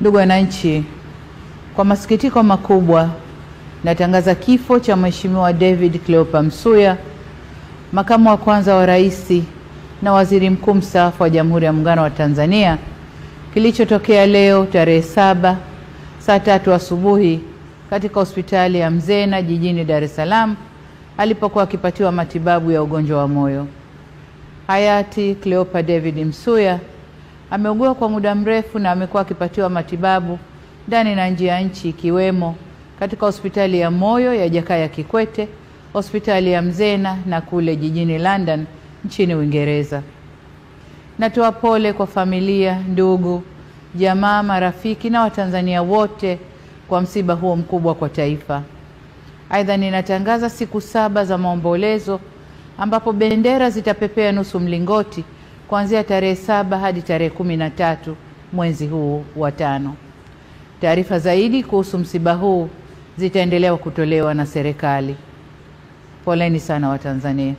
Ndugu wananchi, kwa masikitiko makubwa natangaza kifo cha Mheshimiwa David Cleopa Msuya, makamu wa kwanza wa rais na waziri mkuu mstaafu wa Jamhuri ya Muungano wa Tanzania, kilichotokea leo tarehe 7 saa 3 asubuhi katika hospitali ya Mzena jijini Dar es Salaam alipokuwa akipatiwa matibabu ya ugonjwa wa moyo. Hayati Cleopa David Msuya ameugua kwa muda mrefu na amekuwa akipatiwa matibabu ndani na nje ya nchi, ikiwemo katika hospitali ya moyo ya Jakaya Kikwete, hospitali ya Mzena na kule jijini London nchini Uingereza. Natoa pole kwa familia, ndugu, jamaa, marafiki na Watanzania wote kwa msiba huo mkubwa kwa taifa. Aidha, ninatangaza siku 7 za maombolezo ambapo bendera zitapepea nusu mlingoti kuanzia tarehe 7 hadi tarehe 13 mwezi huu wa 5. Taarifa zaidi kuhusu msiba huu zitaendelea kutolewa na serikali. Poleni sana Watanzania.